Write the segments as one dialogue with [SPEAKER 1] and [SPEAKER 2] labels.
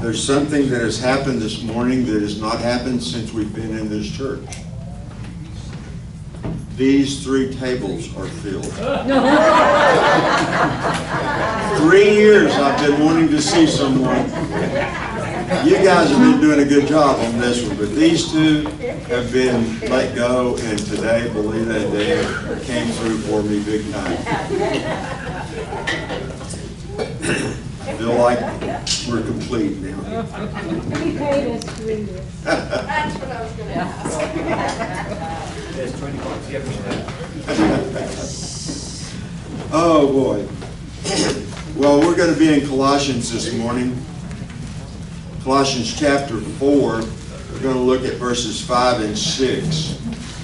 [SPEAKER 1] There's something that has happened this morning that has not happened since we've been in this church. These 3 tables are filled. 3 years I've been wanting to see someone. You guys have been doing a good job on this one, but these 2 have been let go, and today, believe that, they came through for me big time. I feel like we're complete now.
[SPEAKER 2] He paid us 3 years.
[SPEAKER 3] That's what I was going to ask.
[SPEAKER 4] There's 20 bucks.
[SPEAKER 1] Oh boy. Well, we're going to be in Colossians this morning. Colossians chapter 4. We're going to look at verses 5 and 6.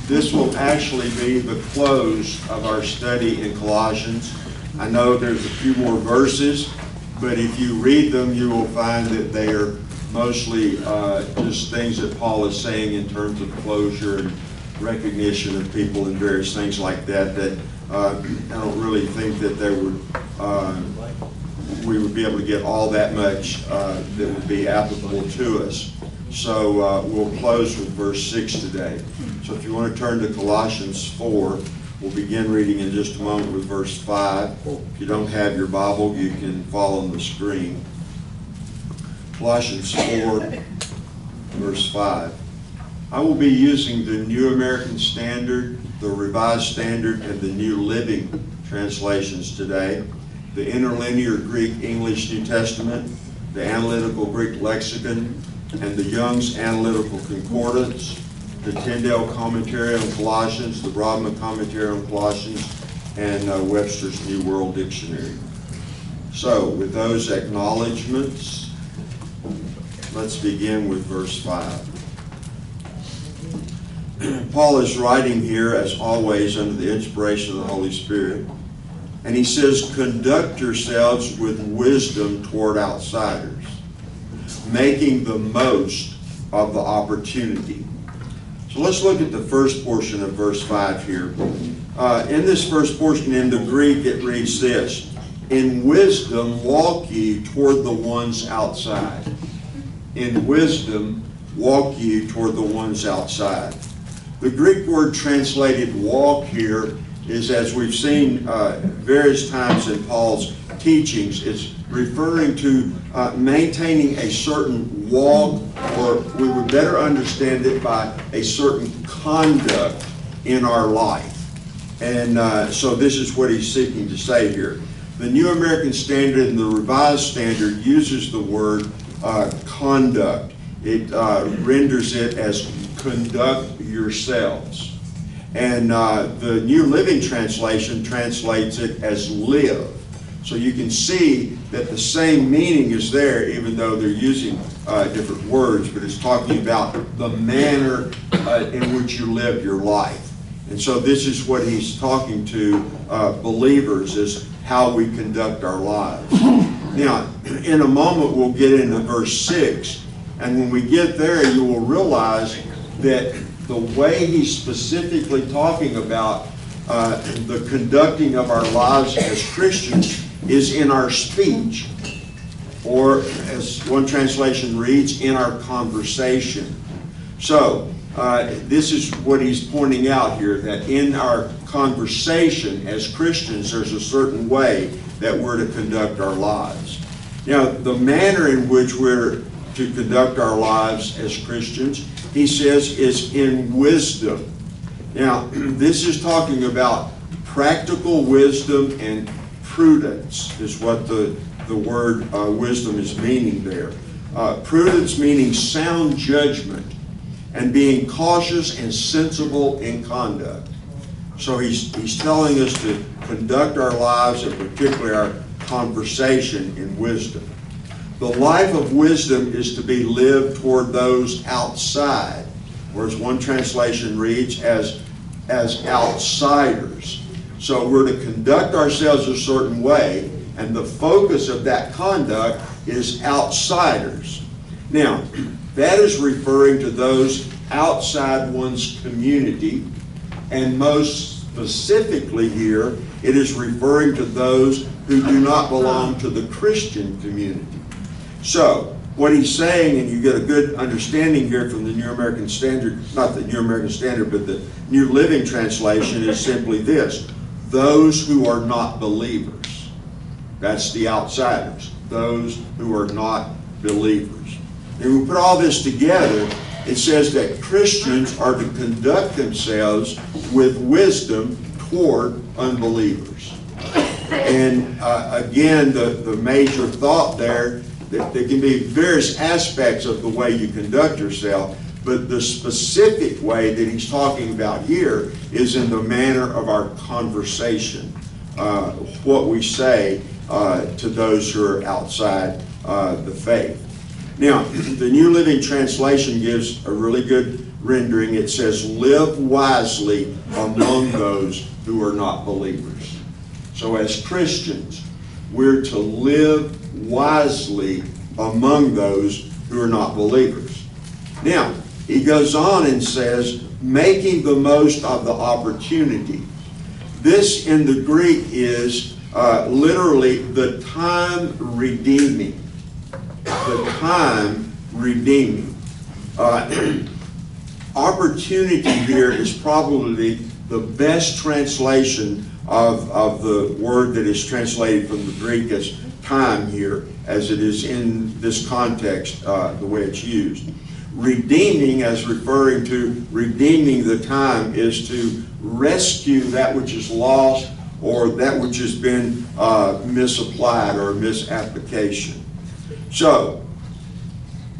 [SPEAKER 1] This will actually be the close of our study in Colossians. I know there's a few more verses, but if you read them, you will find that they are mostly just things that Paul is saying in terms of closure and recognition of people and various things like that, that I don't really think that there would, we would be able to get all that much that would be applicable to us. So we'll close with verse 6 today. So if you want to turn to Colossians 4, we'll begin reading in just a moment with verse 5. If you don't have your Bible, you can follow on the screen. Colossians 4, verse 5. I will be using the New American Standard, the Revised Standard, and the New Living translations today. The Interlinear Greek English New Testament, the Analytical Greek Lexicon, and the Young's Analytical Concordance, the Tyndale Commentary on Colossians, the Brahma Commentary on Colossians, and Webster's New World Dictionary. So, with those acknowledgments, let's begin with verse 5. Paul is writing here, as always, under the inspiration of the Holy Spirit, and he says, conduct yourselves with wisdom toward outsiders, making the most of the opportunity. So let's look at the first portion of verse 5 here. In this first portion in the Greek, it reads this: in wisdom walk ye toward the ones outside. In wisdom walk ye toward the ones outside. The Greek word translated walk here is, as we've seen various times in Paul's teachings, is referring to maintaining a certain walk, or we would better understand it by a certain conduct in our life. And so this is what he's seeking to say here. The New American Standard and the Revised Standard uses the word conduct. It renders it as conduct yourselves. And the New Living Translation translates it as live. So you can see that the same meaning is there, even though they're using different words, but it's talking about the manner in which you live your life. And so this is what he's talking to believers, is how we conduct our lives. Now, in a moment we'll get into verse 6, and when we get there you will realize that the way he's specifically talking about the conducting of our lives as Christians is in our speech, or as one translation reads, in our conversation. So this is what he's pointing out here, that in our conversation as Christians there's a certain way that we're to conduct our lives. Now, the manner in which we're to conduct our lives as Christians, he says, is in wisdom. Now, this is talking about practical wisdom and prudence, is what the word wisdom is meaning there. Prudence meaning sound judgment and being cautious and sensible in conduct. So he's telling us to conduct our lives, and particularly our conversation, in wisdom. The life of wisdom is to be lived toward those outside, whereas one translation reads as outsiders. So we're to conduct ourselves a certain way, and the focus of that conduct is outsiders. Now, that is referring to those outside one's community, and most specifically here, it is referring to those who do not belong to the Christian community. So, what he's saying, and you get a good understanding here from the New American Standard, not the New American Standard, but the New Living Translation, is simply this: those who are not believers. That's the outsiders, those who are not believers. And we put all this together, it says that Christians are to conduct themselves with wisdom toward unbelievers. And again, the major thought there, that there can be various aspects of the way you conduct yourself, but the specific way that he's talking about here is in the manner of our conversation, what we say to those who are outside the faith. Now, the New Living Translation gives a really good rendering. It says, live wisely among those who are not believers. So as Christians, we're to live wisely among those who are not believers. Now, he goes on and says, making the most of the opportunity. This in the Greek is literally the time redeeming. The time redeeming. Opportunity here is probably the best translation of the word that is translated from the Greek as time here, as it is in this context, the way it's used. Redeeming, as referring to redeeming the time, is to rescue that which is lost or that which has been misapplied or misapplication. So,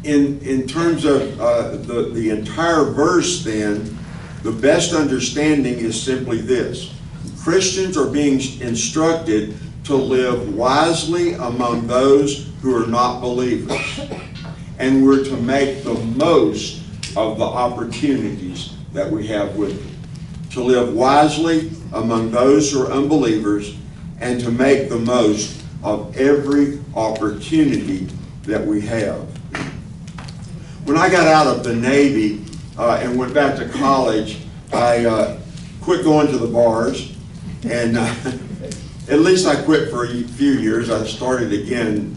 [SPEAKER 1] in terms of the entire verse then, the best understanding is simply this: Christians are being instructed to live wisely among those who are not believers. And we're to make the most of the opportunities that we have with them. To live wisely among those who are unbelievers, and to make the most of every opportunity that we have. When I got out of the Navy and went back to college, I quit going to the bars, and at least I quit for a few years. I started again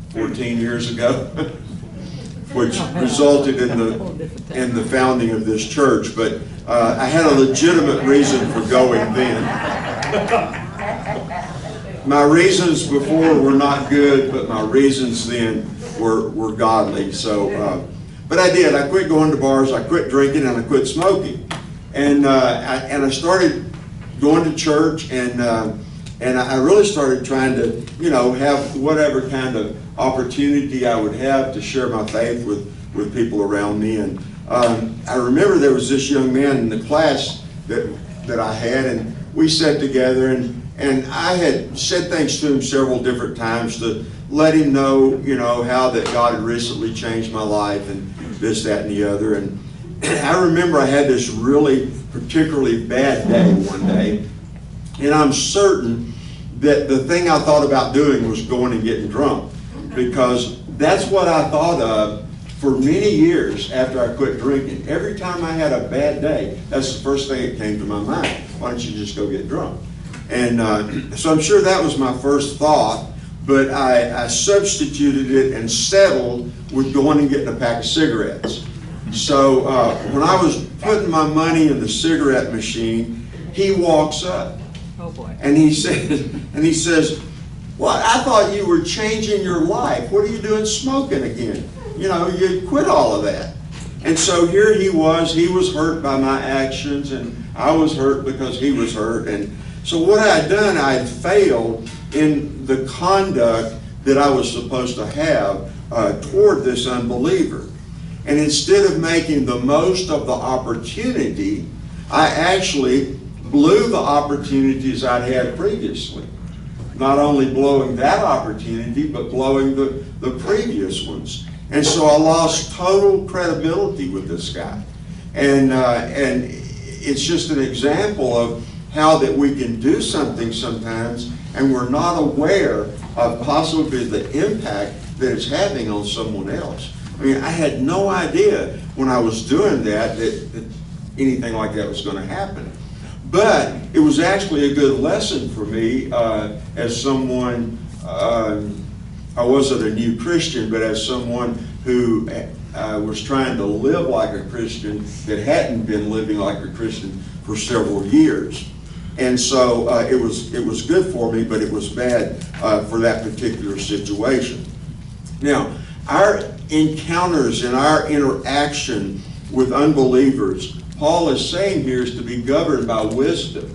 [SPEAKER 1] 14 years ago, which resulted in the founding of this church. But I had a legitimate reason for going then. My reasons before were not good, but my reasons then were godly. So, but I did. I quit going to bars, I quit drinking, and I quit smoking. And I started going to church, and I really started trying to, have whatever kind of opportunity I would have to share my faith with people around me. And I remember there was this young man in the class that I had, and we sat together, and I had said things to him several different times to let him know, how that God had recently changed my life and this, that, and the other. And I remember I had this really particularly bad day one day, and I'm certain that the thing I thought about doing was going and getting drunk, because that's what I thought of for many years after I quit drinking. Every time I had a bad day, that's the first thing that came to my mind. Why don't you just go get drunk? And so I'm sure that was my first thought, but I substituted it and settled with going and getting a pack of cigarettes. So when I was putting my money in the cigarette machine, he walks up.
[SPEAKER 5] Oh boy.
[SPEAKER 1] And he says, well, I thought you were changing your life. What are you doing smoking again? You quit all of that. And so here he was hurt by my actions, and I was hurt because he was hurt. And so what I had done, I had failed in the conduct that I was supposed to have toward this unbeliever. And instead of making the most of the opportunity, I actually blew the opportunities I'd had previously. Not only blowing that opportunity, but blowing the previous ones. And so I lost total credibility with this guy. And it's just an example of how that we can do something sometimes and we're not aware of possibly the impact that it's having on someone else. I mean, I had no idea when I was doing that anything like that was going to happen. But it was actually a good lesson for me as someone I wasn't a new Christian, but as someone who was trying to live like a Christian that hadn't been living like a Christian for several years. And so it was good for me, but it was bad for that particular situation. Now, our encounters and our interaction with unbelievers, Paul is saying here, is to be governed by wisdom.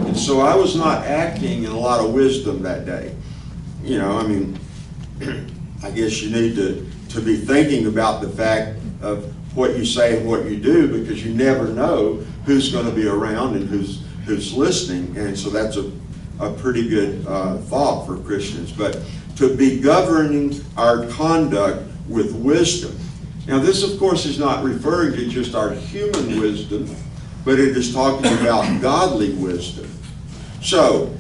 [SPEAKER 1] And so I was not acting in a lot of wisdom that day. You know, I mean, I guess you need to be thinking about the fact of what you say and what you do, because you never know who's going to be around and who's listening. And so that's a pretty good thought for Christians. But to be governing our conduct with wisdom. Now this, of course, is not referring to just our human wisdom, but it is talking about godly wisdom. So,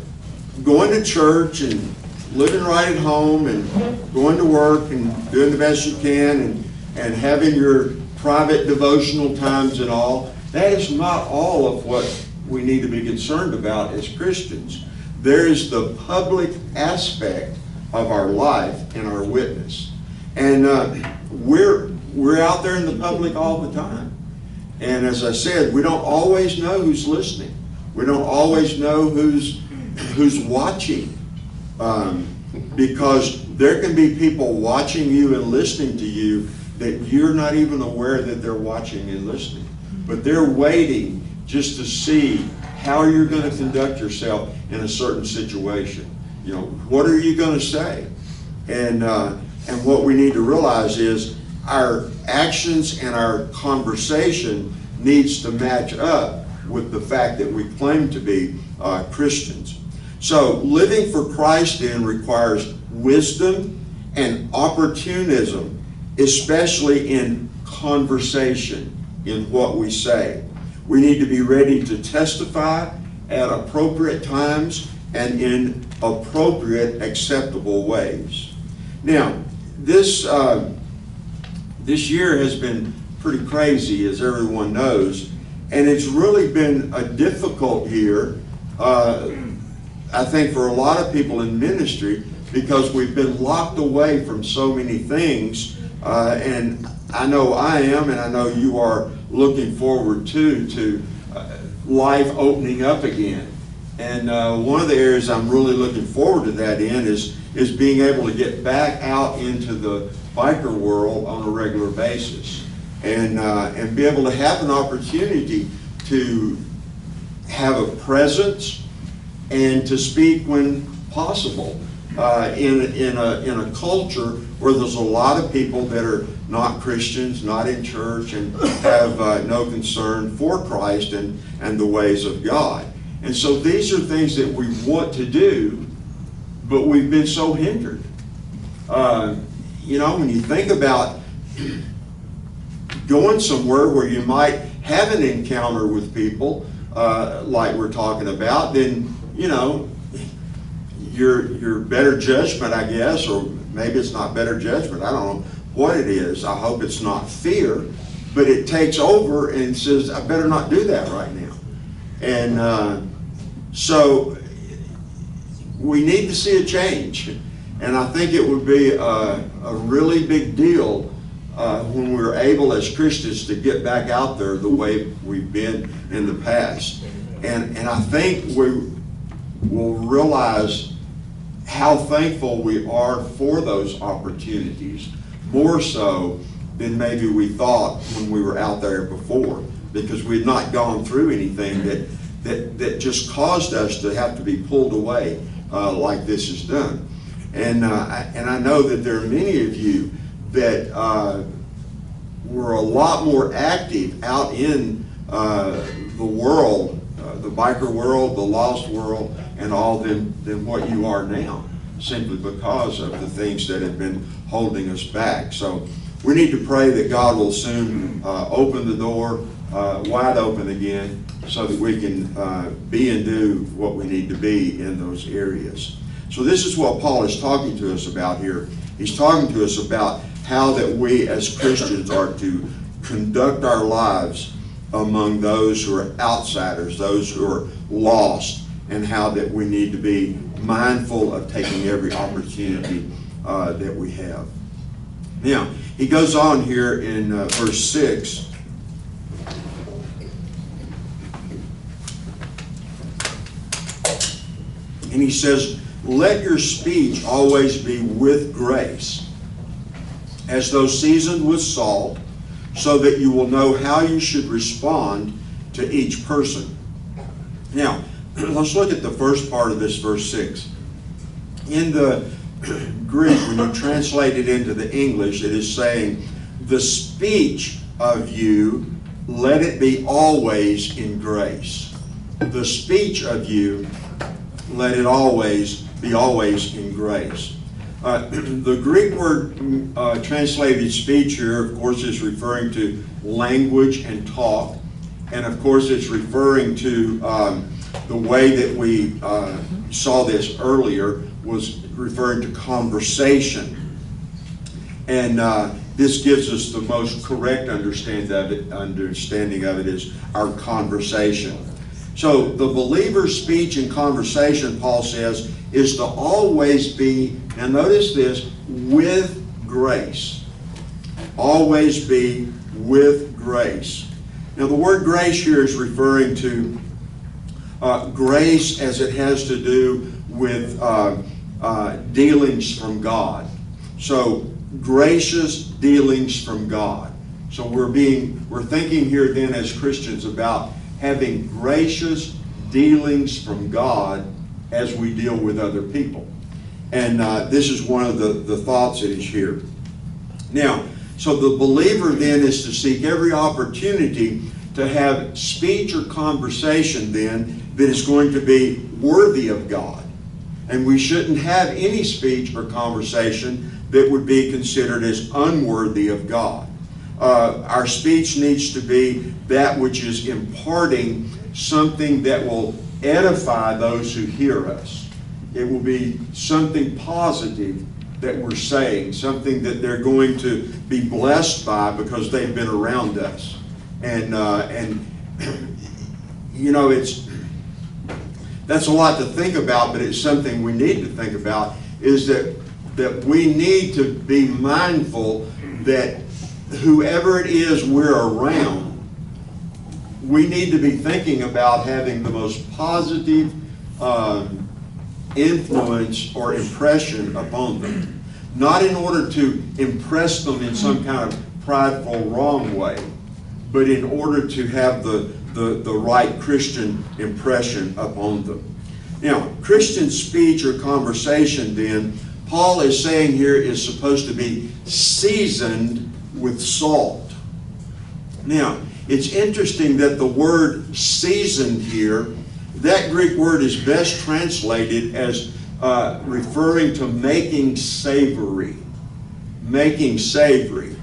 [SPEAKER 1] going to church and living right at home and going to work and doing the best you can and having your private devotional times and all, that is not all of what we need to be concerned about as Christians. There is the public aspect of our life and our witness. And we're out there in the public all the time. And as I said, we don't always know who's listening. We don't always know who's watching. Because there can be people watching you and listening to you that you're not even aware that they're watching and listening. But they're waiting just to see how you're going to conduct yourself in a certain situation. You know, what are you going to say? And what we need to realize is our actions and our conversation needs to match up with the fact that we claim to be Christians. So living for Christ then requires wisdom and opportunism, especially in conversation, in what we say. We need to be ready to testify at appropriate times and in appropriate, acceptable ways. Now, this year has been pretty crazy, as everyone knows, and it's really been a difficult year, I think, for a lot of people in ministry, because we've been locked away from so many things, and I know I am, and I know you are looking forward to life opening up again. And one of the areas I'm really looking forward to that in is being able to get back out into the biker world on a regular basis, and be able to have an opportunity to have a presence and to speak when possible in a culture where there's a lot of people that are not Christians, not in church, and have no concern for Christ and the ways of God. And so these are things that we want to do, but we've been so hindered. You know, when you think about going somewhere where you might have an encounter with people, like we're talking about, then, you know, your better judgment, I guess, or maybe it's not better judgment, I don't know what it is. I hope it's not fear, but it takes over and says, I better not do that right now. And so we need to see a change. And I think it would be a really big deal when we're able as Christians to get back out there the way we've been in the past. And I think we will realize how thankful we are for those opportunities, more so than maybe we thought when we were out there before, because we'd not gone through anything that just caused us to have to be pulled away like this is done. And I know that there are many of you that were a lot more active out in the world, the biker world, the lost world, and all than what you are now, simply because of the things that have been holding us back. So we need to pray that God will soon open the door wide open again, so that we can be and do what we need to be in those areas. So this is what Paul is talking to us about here. He's talking to us about how that we as Christians are to conduct our lives among those who are outsiders, those who are lost, and how that we need to be mindful of taking every opportunity that we have. Now, he goes on here in verse 6. And he says, let your speech always be with grace, as though seasoned with salt, so that you will know how you should respond to each person. Now, let's look at the first part of this verse 6. In the Greek, when you translate it into the English, it is saying, the speech of you, let it be always in grace. The speech of you, let it always be always in grace. The Greek word translated speech here, of course, is referring to language and talk. And of course, it's referring to the way that we saw this earlier was referring to conversation. And this gives us the most correct understanding of it is our conversation. So the believer's speech and conversation, Paul says, is to always be, now notice this, with grace. Always be with grace. Now the word grace here is referring to grace as it has to do with dealings from God. So gracious dealings from God. So we're thinking here then as Christians about having gracious dealings from God as we deal with other people. And this is one of the thoughts that is here. Now, so the believer then is to seek every opportunity to have speech or conversation then that is going to be worthy of God. And we shouldn't have any speech or conversation that would be considered as unworthy of God. Our speech needs to be that which is imparting something that will edify those who hear us. It will be something positive that we're saying, something that they're going to be blessed by because they've been around us. And you know, that's a lot to think about, but it's something we need to think about, is that we need to be mindful that whoever it is we're around, we need to be thinking about having the most positive influence or impression upon them. Not in order to impress them in some kind of prideful, wrong way, but in order to have the right Christian impression upon them. Now, Christian speech or conversation then, Paul is saying here, is supposed to be seasoned with salt. Now, it's interesting that the word seasoned here, that Greek word is best translated as referring to making savory. Making savory.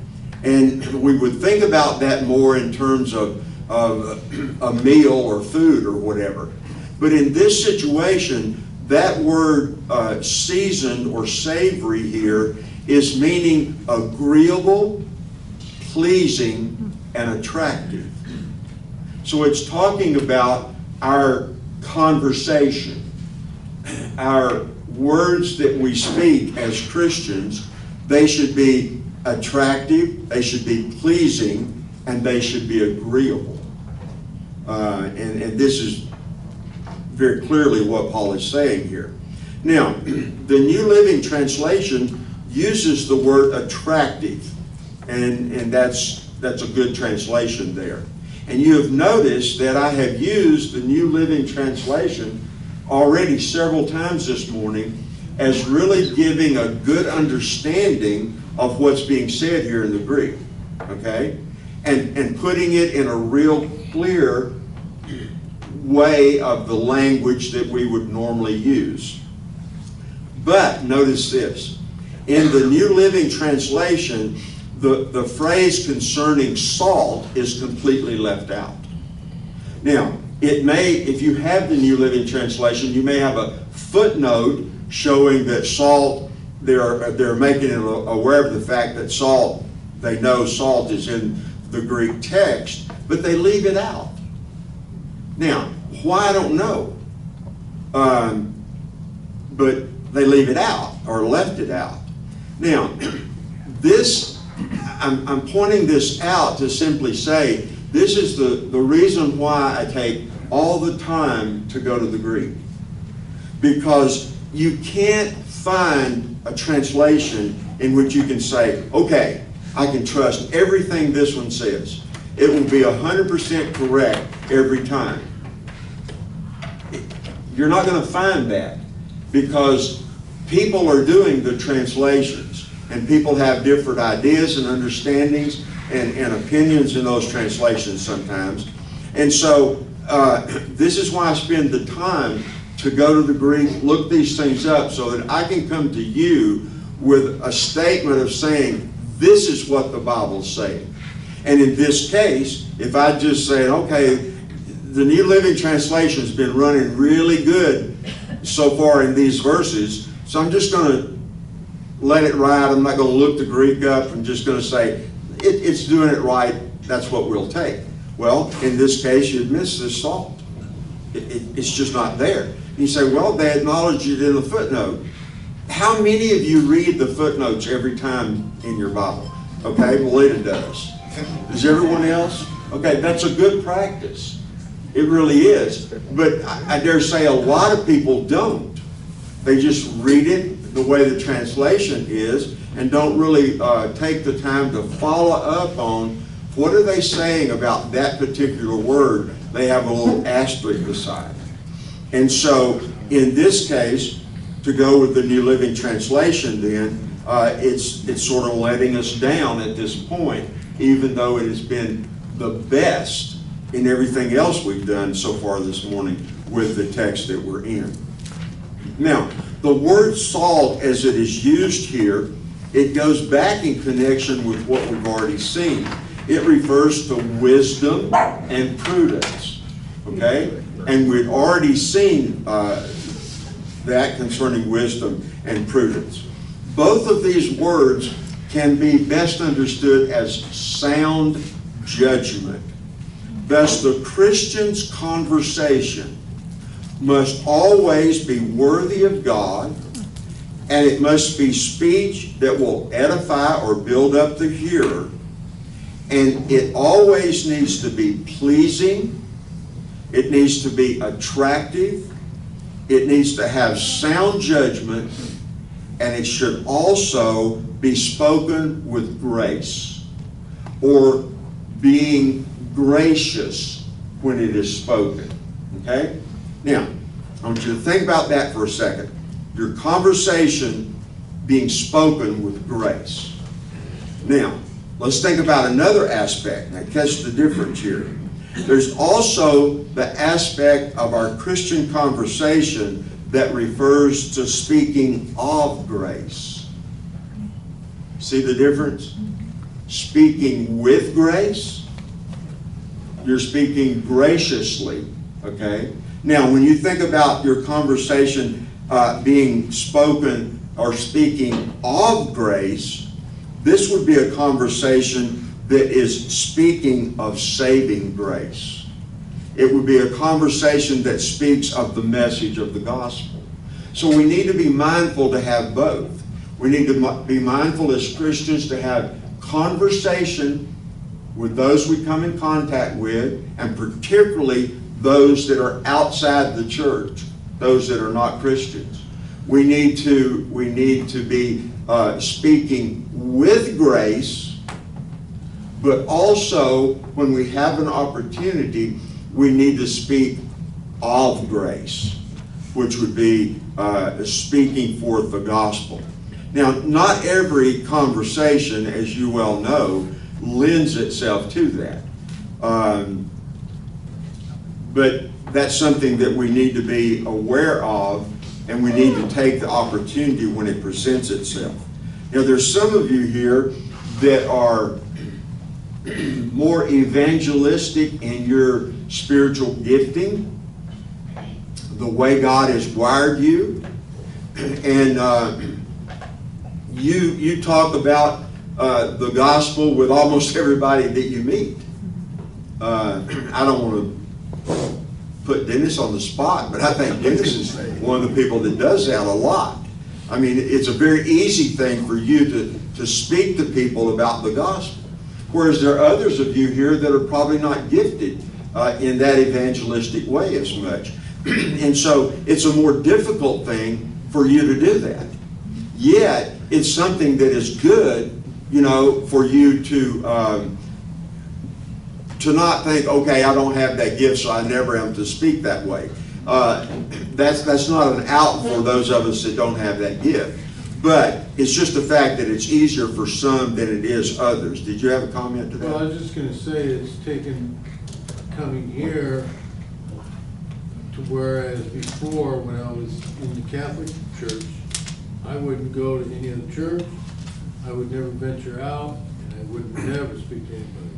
[SPEAKER 1] And we would think about that more in terms of a meal or food or whatever. But in this situation, that word seasoned or savory here is meaning agreeable, pleasing, and attractive. So it's talking about our conversation, our words that we speak as Christians. They should be attractive, they should be pleasing, and they should be agreeable. And this is very clearly what Paul is saying here. Now, the New Living Translation uses the word attractive, and that's a good translation there. And you have noticed that I have used the New Living Translation already several times this morning as really giving a good understanding of what's being said here in the Greek, okay? And putting it in a real clear way of the language that we would normally use. But notice this. In the New Living Translation, the phrase concerning salt is completely left out. Now, it may, if you have the New Living Translation, you may have a footnote showing that salt, they're making it aware of the fact that salt, they know salt is in the Greek text, but they leave it out. Now, why, I don't know. But they leave it out, or left it out. Now, this, I'm pointing this out to simply say, this is the reason why I take all the time to go to the Greek. Because you can't find a translation in which you can say, okay, I can trust everything this one says. It will be 100% correct every time. You're not going to find that, because people are doing the translations, and people have different ideas and understandings and opinions in those translations sometimes. And so this is why I spend the time to go to the Greek, look these things up, so that I can come to you with a statement of saying, this is what the Bible's saying. And in this case, if I just say, okay, the New Living Translation has been running really good so far in these verses, so I'm just going to let it ride. I'm not going to look the Greek up. I'm just going to say, it's doing it right. That's what we'll take. Well, in this case, you'd miss this salt. It's just not there. And you say, well, they acknowledged it in the footnote. How many of you read the footnotes every time in your Bible? Okay, Melita does. Does everyone else? Okay, that's a good practice. It really is. But I dare say a lot of people don't. They just read it the way the translation is and don't really take the time to follow up on what are they saying about that particular word. They have a little asterisk beside it. And so in this case, to go with the New Living Translation then, it's sort of letting us down at this point, even though it has been the best in everything else we've done so far this morning with the text that we're in. Now, the word salt, as it is used here, it goes back in connection with what we've already seen. It refers to wisdom and prudence, okay? And we've already seen that concerning wisdom and prudence. Both of these words can be best understood as sound judgment. Thus, the Christian's conversation must always be worthy of God, and it must be speech that will edify or build up the hearer, and it always needs to be pleasing, it needs to be attractive, it needs to have sound judgment, and it should also be spoken with grace, or being gracious when it is spoken. Okay? Now, I want you to think about that for a second. Your conversation being spoken with grace. Now, let's think about another aspect. Now, catch the difference here. There's also the aspect of our Christian conversation that refers to speaking of grace. See the difference? Speaking with grace, you're speaking graciously, okay? Now, when you think about your conversation being spoken or speaking of grace, this would be a conversation that is speaking of saving grace. It would be a conversation that speaks of the message of the gospel. So we need to be mindful to have both. We need to be mindful as Christians to have conversation with those we come in contact with, and particularly those that are outside the church, those that are not Christians. We need to be speaking with grace, but also when we have an opportunity, we need to speak of grace, which would be speaking forth the gospel. Now, not every conversation, as you well know, lends itself to that. But that's something that we need to be aware of, and we need to take the opportunity when it presents itself. Now, there's some of you here that are more evangelistic in your spiritual gifting, the way God has wired you, and you talk about the gospel with almost everybody that you meet. I don't want to put Dennis on the spot, but I think Dennis is one of the people that does that a lot. I mean, it's a very easy thing for you to speak to people about the gospel. Whereas there are others of you here that are probably not gifted in that evangelistic way as much. And so it's a more difficult thing for you to do that. Yet, it's something that is good, you know, for you to not think, okay, I don't have that gift, so I never am to speak that way. That's not an out for those of us that don't have that gift. But it's just the fact that it's easier for some than it is others. Did you have a comment to that?
[SPEAKER 5] Well, I was just going to say it's taken coming here to whereas before when I was in the Catholic Church, I wouldn't go to any other church. I would never venture out, and I would never speak to anybody.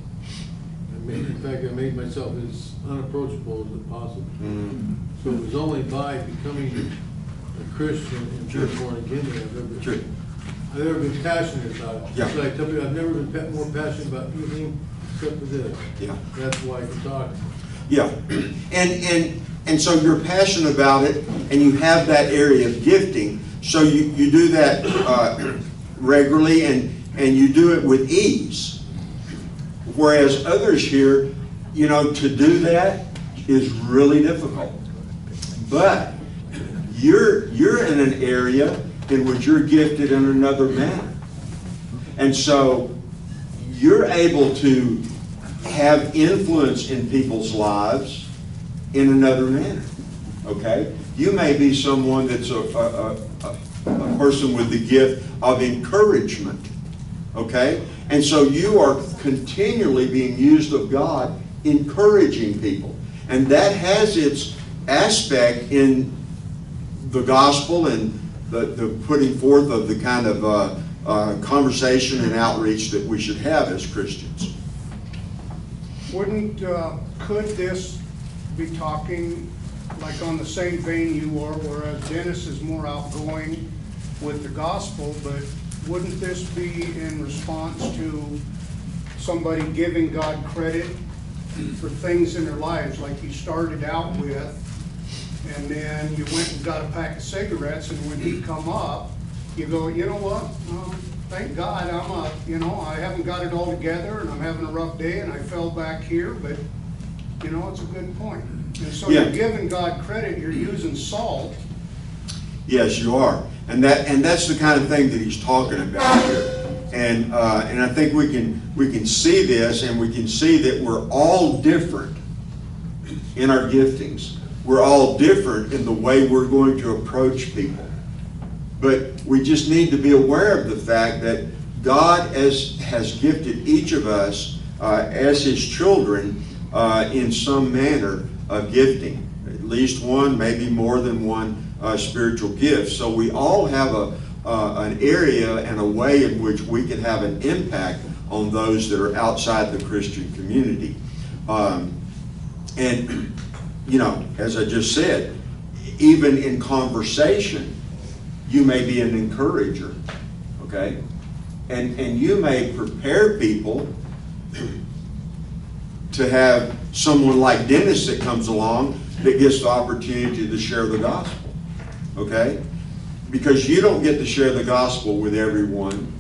[SPEAKER 5] In fact, I made myself as unapproachable as possible.
[SPEAKER 1] Mm-hmm.
[SPEAKER 5] So it was only by becoming a Christian and being born again that I've never been passionate about it.
[SPEAKER 1] Yeah.
[SPEAKER 5] So I tell people I've never been more passionate about anything except for this.
[SPEAKER 1] Yeah.
[SPEAKER 5] That's why I can talk.
[SPEAKER 1] Yeah, and so you're passionate about it, and you have that area of gifting, so you do that regularly, and you do it with ease. Whereas others here, you know, to do that is really difficult. But you're in an area in which you're gifted in another manner. And so you're able to have influence in people's lives in another manner. Okay? You may be someone that's a person with the gift of encouragement. Okay? And so you are continually being used of God, encouraging people. And that has its aspect in the gospel and the putting forth of the kind of conversation and outreach that we should have as Christians.
[SPEAKER 6] Could this be talking like on the same vein you are, whereas Dennis is more outgoing with the gospel, but wouldn't this be in response to somebody giving God credit for things in their lives, like you started out with, and then you went and got a pack of cigarettes, and when he come up, you go, you know what? Thank God I haven't got it all together, and I'm having a rough day, and I fell back here, but it's a good point. And so
[SPEAKER 1] Yeah.
[SPEAKER 6] You're giving God credit. You're using salt.
[SPEAKER 1] Yes, you are, and that's the kind of thing that he's talking about here. And I think we can see this, and we can see that we're all different in our giftings. We're all different in the way we're going to approach people. But we just need to be aware of the fact that God has gifted each of us as His children in some manner of gifting. At least one, maybe more than one spiritual gift. So we all have an area and a way in which we can have an impact on those that are outside the Christian community. And, as I just said, even in conversation, you may be an encourager, okay? And you may prepare people to have someone like Dennis that comes along that gets the opportunity to share the gospel, okay? Because you don't get to share the gospel with everyone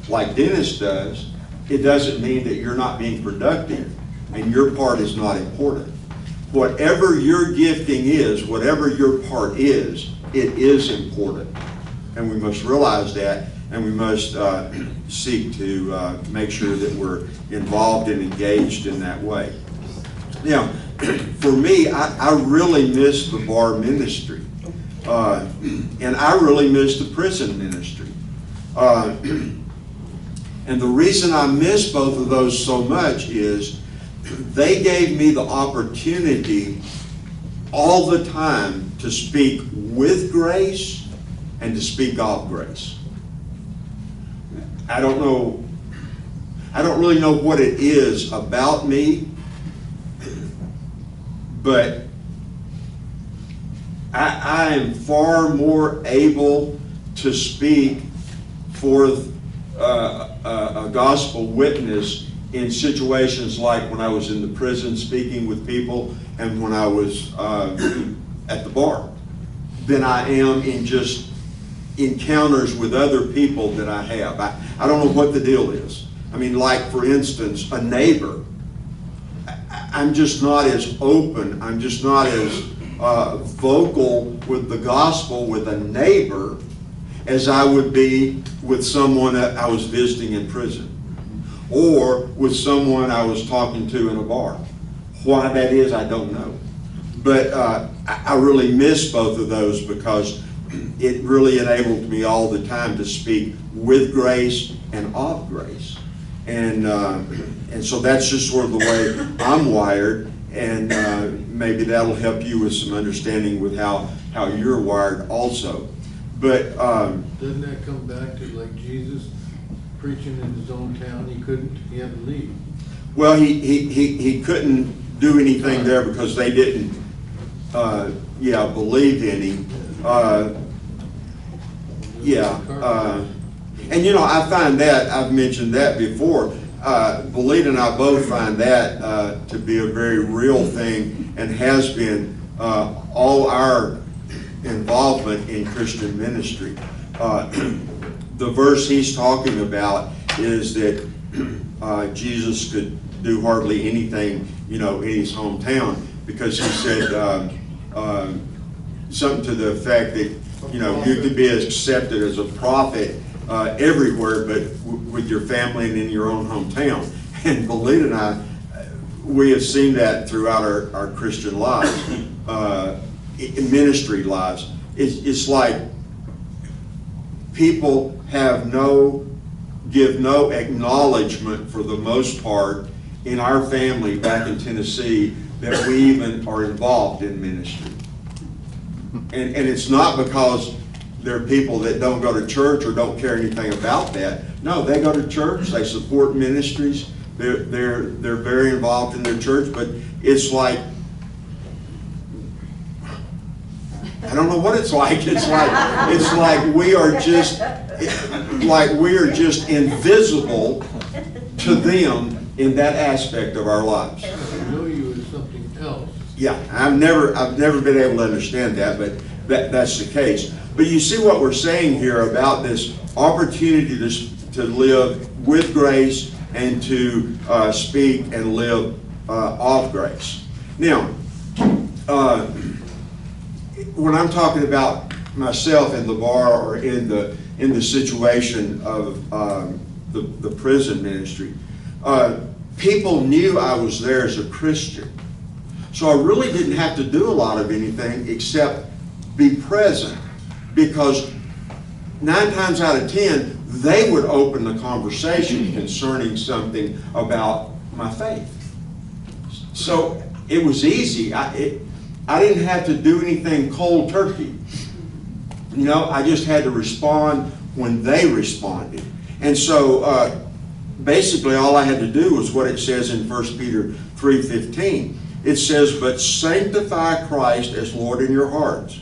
[SPEAKER 1] like Dennis does. It doesn't mean that you're not being productive and your part is not important. Whatever your gifting is, whatever your part is, it is important. And we must realize that, and we must seek to make sure that we're involved and engaged in that way. Now, for me, I really miss the bar ministry. And I really miss the prison ministry. And the reason I miss both of those so much is they gave me the opportunity all the time to speak with grace and to speak of grace. I don't really know what it is about me, but I am far more able to speak forth a gospel witness in situations like when I was in the prison speaking with people and when I was at the bar than I am in just encounters with other people that I have. I don't know what the deal is. I mean, like, for instance, a neighbor. I'm just not as open, I'm just not as vocal with the gospel with a neighbor as I would be with someone that I was visiting in prison, or with someone I was talking to in a bar. Why that is, I don't know. But I really miss both of those because it really enabled me all the time to speak with grace and of grace. And so that's just sort of the way I'm wired, and maybe that'll help you with some understanding with how you're wired also. But
[SPEAKER 5] Doesn't that come back to like Jesus preaching in his own town? He had to leave.
[SPEAKER 1] well, he couldn't do anything there because they didn't believe in him. And you know, I find that, I've mentioned that before, Belita and I both find that to be a very real thing, and has been all our involvement in Christian ministry. The verse he's talking about is that Jesus could do hardly anything, you know, in his hometown, because he said something to the effect that, you know, you could be accepted as a prophet everywhere, but with your family and in your own hometown. And Belita and I, we have seen that throughout our Christian lives, in ministry lives. It's like people give no acknowledgement for the most part in our family back in Tennessee that we even are involved in ministry. And it's not because there are people that don't go to church or don't care anything about that. No, they go to church, they support ministries, they're very involved in their church, but it's like, I don't know what it's like. It's like we are just invisible to them in that aspect of our lives.
[SPEAKER 5] I know you as something else.
[SPEAKER 1] Yeah, I've never been able to understand that, but that's the case. But you see what we're saying here about this opportunity to live with grace and to speak and live of grace. Now, when I'm talking about myself in the bar or in the situation of the prison ministry, people knew I was there as a Christian. So I really didn't have to do a lot of anything except be present, because 9 times out of 10, they would open the conversation concerning something about my faith. So it was easy. I didn't have to do anything cold turkey. You know, I just had to respond when they responded. And so basically all I had to do was what it says in 1 Peter 3:15. It says, "But sanctify Christ as Lord in your hearts,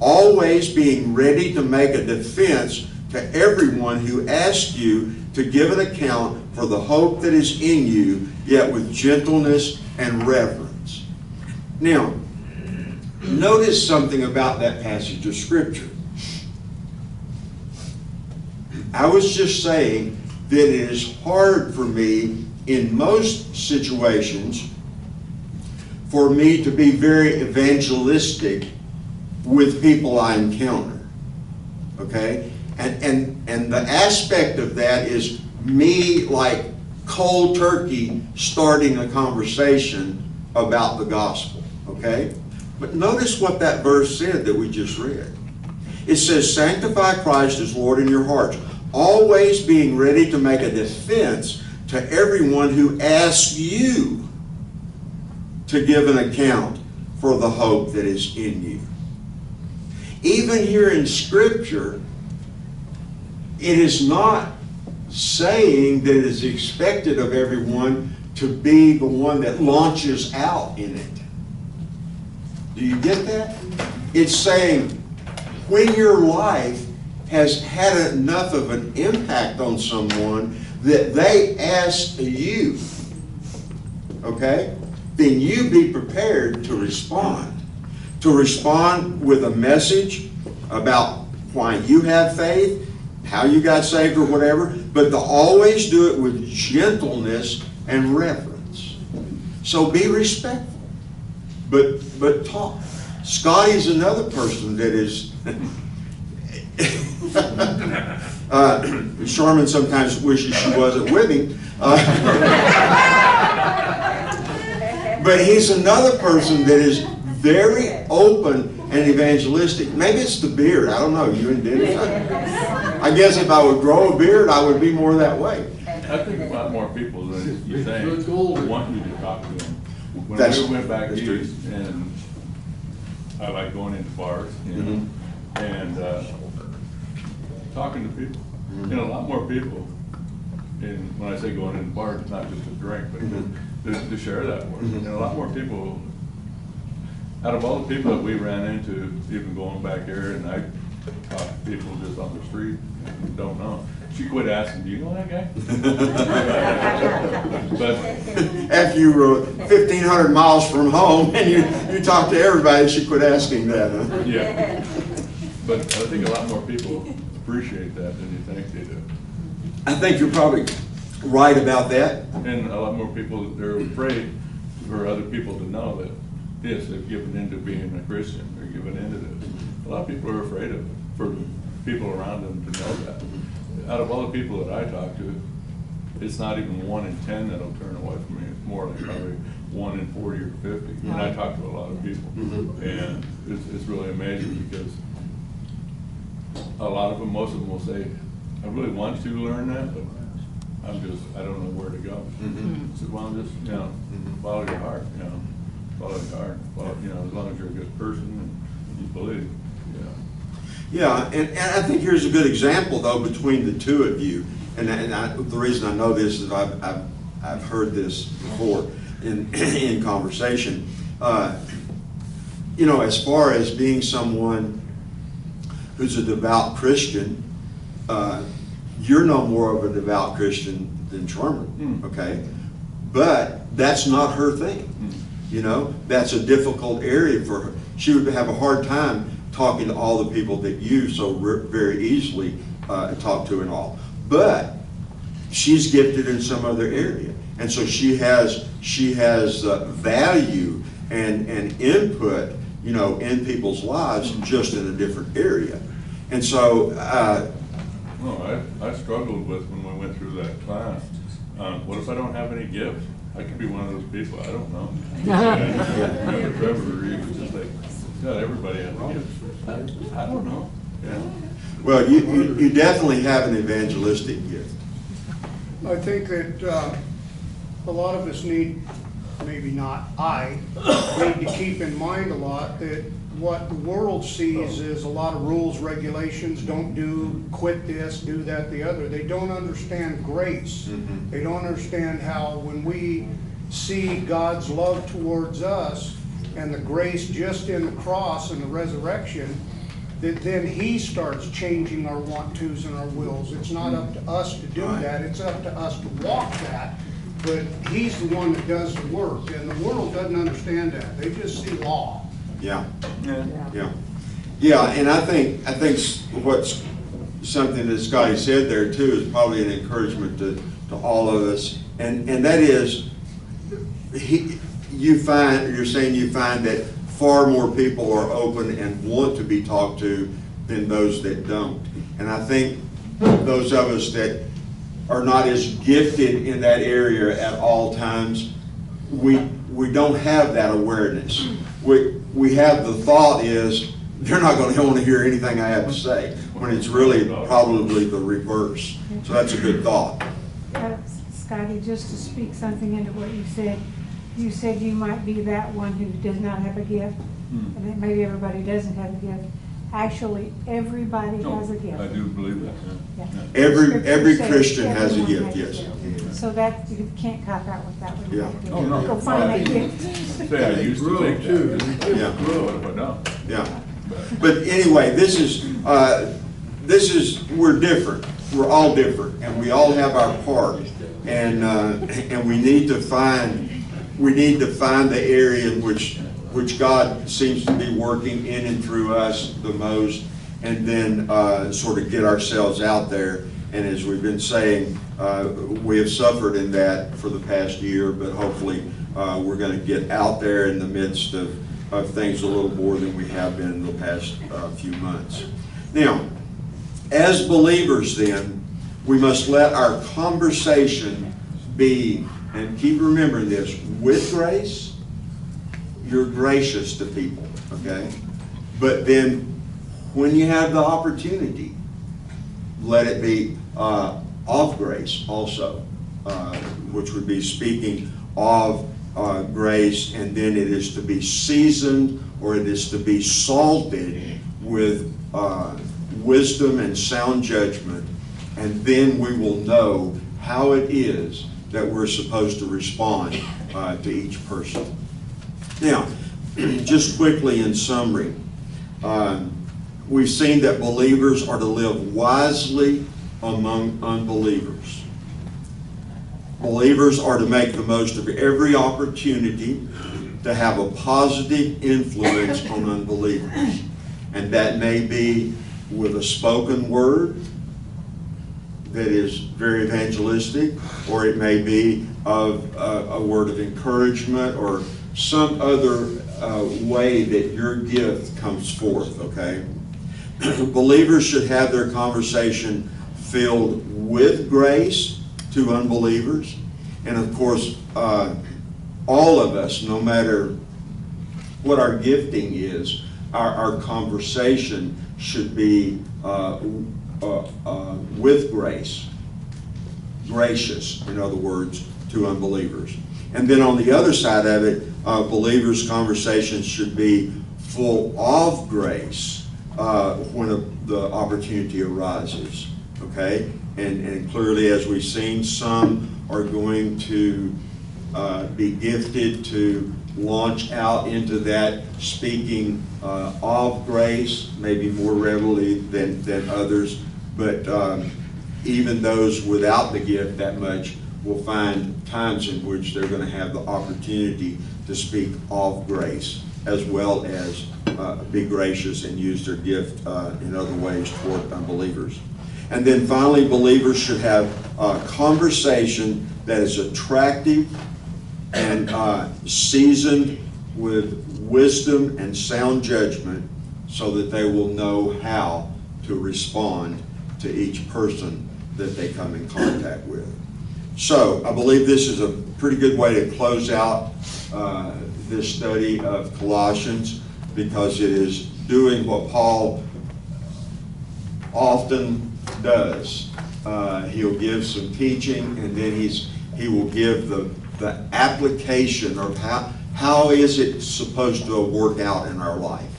[SPEAKER 1] always being ready to make a defense to everyone who asks you to give an account for the hope that is in you, yet with gentleness and reverence." Now, notice something about that passage of Scripture. I was just saying that it is hard for me in most situations for me to be very evangelistic with people I encounter. Okay? And the aspect of that is me like cold turkey starting a conversation about the gospel. Okay? But notice what that verse said that we just read. It says, "Sanctify Christ as Lord in your hearts, always being ready to make a defense to everyone who asks you to give an account for the hope that is in you." Even here in Scripture, it is not saying that it is expected of everyone to be the one that launches out in it. Do you get that? It's saying when your life has had enough of an impact on someone that they ask you, okay, then you be prepared to respond. To respond with a message about why you have faith, how you got saved or whatever, but to always do it with gentleness and reverence. So be respectful, but talk. Scotty's another person that is, Sharman sometimes wishes she wasn't with him. But he's another person that is very open and evangelistic. Maybe it's the beard. I don't know. You and Dennis. I guess if I would grow a beard, I would be more that way.
[SPEAKER 7] I think a lot more people than you think
[SPEAKER 5] It's older.
[SPEAKER 7] want you to talk to them. When
[SPEAKER 1] That's-
[SPEAKER 7] we went back
[SPEAKER 1] that's true.
[SPEAKER 7] east, and I like going into bars, you know, and talking to people. You know, a lot more people. And when I say going into bars, it's not just to drink, but to share that with. And a lot more people. Out of all the people that we ran into, even going back there, and I talked to people just on the street and don't know. She quit asking, do you know that guy? But
[SPEAKER 1] After you were 1,500 miles from home and you talked to everybody, she quit asking that, huh?
[SPEAKER 7] yeah, but I think a lot more people appreciate that than you think they do.
[SPEAKER 1] I think you're probably right about that.
[SPEAKER 7] And a lot more people, they're afraid for other people to know that, yes, they've given into being a Christian, they're giving into this. A lot of people are afraid of it, for people around them to know that. Out of all the people that I talk to, it's not even 1 in 10 that'll turn away from me. It's more like probably 1 in 40 or 50. And I talk to a lot of people. And it's really amazing because a lot of them, most of them will say, I really want you to learn that, but I don't know where to go. I said, well, just, you know, follow your heart, you know, follow your heart. Follow, you know, as long as you're a good person and you believe, you know.
[SPEAKER 1] Yeah, and I think here's a good example, though, between the two of you. And the reason I know this is I've heard this before in conversation. You know, as far as being someone who's a devout Christian, you're no more of a devout Christian than Sherman, okay? But that's not her thing. You know, that's a difficult area for her. She would have a hard time talking to all the people that you so very easily talk to and all. But she's gifted in some other area. And so she has value and input, you know, in people's lives, just in a different area. And so,
[SPEAKER 7] No, I struggled with when we went through that class. What if I don't have any gifts? I could be one of those people, I don't know. And remember Trevor, he was just like, yeah, everybody has gifts. I don't know. Yeah.
[SPEAKER 1] well, you definitely have an evangelistic gift.
[SPEAKER 6] I think that a lot of us need, maybe not I, need to keep in mind a lot that what the world sees is a lot of rules, regulations, don't do, quit this, do that, the other. They don't understand grace. They don't understand how when we see God's love towards us and the grace just in the cross and the resurrection, that then He starts changing our want-tos and our wills. It's not up to us to do that. It's up to us to walk that. But He's the one that does the work. And the world doesn't understand that. They just see law.
[SPEAKER 1] Yeah. Yeah, and I think what's something that Scotty said there too is probably an encouragement to all of us, and that is, you're saying you find that far more people are open and want to be talked to than those that don't. And I think those of us that are not as gifted in that area at all times, we don't have that awareness. We have the thought is, they're not going to want to hear anything I have to say, when it's really probably the reverse. So that's a good thought.
[SPEAKER 2] Scotty, just to speak something into what you said you might be that one who does not have a gift, and that maybe everybody doesn't have a gift. Actually, everybody has a gift.
[SPEAKER 7] I do believe that,
[SPEAKER 2] Yeah.
[SPEAKER 7] yeah.
[SPEAKER 1] Every
[SPEAKER 2] Scripture says
[SPEAKER 1] Christian has a
[SPEAKER 2] everyone
[SPEAKER 1] gift,
[SPEAKER 2] has a
[SPEAKER 1] yes.
[SPEAKER 2] gift. So that, you can't cop out with that one.
[SPEAKER 1] Yeah.
[SPEAKER 7] Oh, no.
[SPEAKER 2] Go find that gift.
[SPEAKER 7] Say I used to think
[SPEAKER 5] Too.
[SPEAKER 7] that.
[SPEAKER 1] Yeah.
[SPEAKER 7] What if I don't?
[SPEAKER 1] Yeah. But anyway, this is, we're different. We're all different, and we all have our part. And we need to find the area in which God seems to be working in and through us the most, and then sort of get ourselves out there. And as we've been saying, we have suffered in that for the past year, but hopefully we're going to get out there in the midst of things a little more than we have been in the past few months. Now, as believers then, we must let our conversation be, and keep remembering this, with grace. You're gracious to people, okay? But then when you have the opportunity, let it be of grace also, which would be speaking of grace, and then it is to be seasoned, or it is to be salted with wisdom and sound judgment, and then we will know how it is that we're supposed to respond to each person. Now, just quickly in summary, we've seen that believers are to live wisely among unbelievers. Believers are to make the most of every opportunity to have a positive influence on unbelievers. And that may be with a spoken word that is very evangelistic, or it may be of a word of encouragement, or some other way that your gift comes forth, okay? Believers should have their conversation filled with grace to unbelievers. And of course, all of us, no matter what our gifting is, our conversation should be with grace, gracious, in other words, to unbelievers. And then on the other side of it, believers' conversations should be full of grace when the opportunity arises. Okay? And clearly, as we've seen, some are going to be gifted to launch out into that speaking of grace, maybe more readily than others. But even those without the gift that much will find times in which they're going to have the opportunity to speak of grace, as well as be gracious and use their gift in other ways toward unbelievers. And then finally, believers should have a conversation that is attractive and seasoned with wisdom and sound judgment, so that they will know how to respond to each person that they come in contact with. So I believe this is a pretty good way to close out this study of Colossians, because it is doing what Paul often does. He'll give some teaching, and then he will give the application of how is it supposed to work out in our life.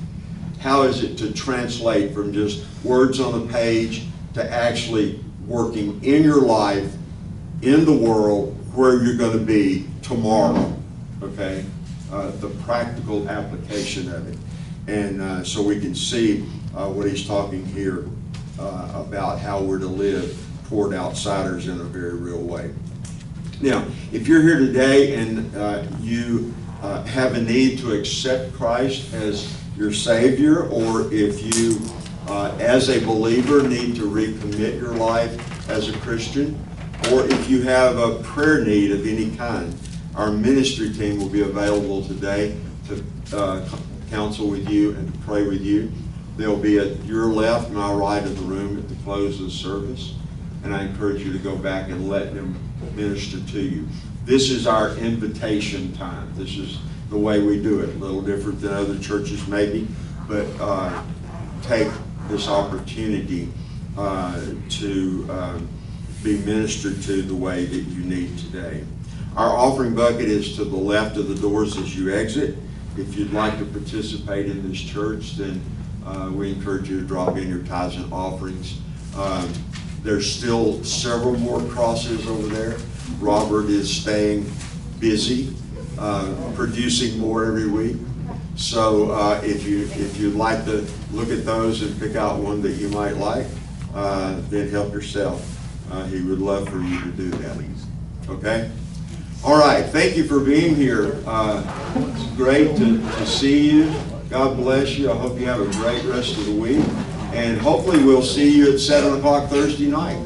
[SPEAKER 1] How is it to translate from just words on a page to actually working in your life, in the world, where you're going to be tomorrow, okay? The practical application of it. And so we can see what he's talking here about how we're to live toward outsiders in a very real way. Now, if you're here today and you have a need to accept Christ as your Savior, or if you, as a believer, need to recommit your life as a Christian, or if you have a prayer need of any kind, our ministry team will be available today to counsel with you and to pray with you. They'll be at your left and my right of the room at the close of the service, and I encourage you to go back and let them minister to you. This is our invitation time. This is the way we do it. A little different than other churches maybe, but take this opportunity to be ministered to the way that you need today. Our offering bucket is to the left of the doors as you exit. If you'd like to participate in this church, then we encourage you to drop in your tithes and offerings. There's still several more crosses over there. Robert is staying busy, producing more every week. So if you'd like to look at those and pick out one that you might like, then help yourself. He would love for you to do that. Okay? All right. Thank you for being here. It's great to see you. God bless you. I hope you have a great rest of the week. And hopefully we'll see you at 7 o'clock Thursday night.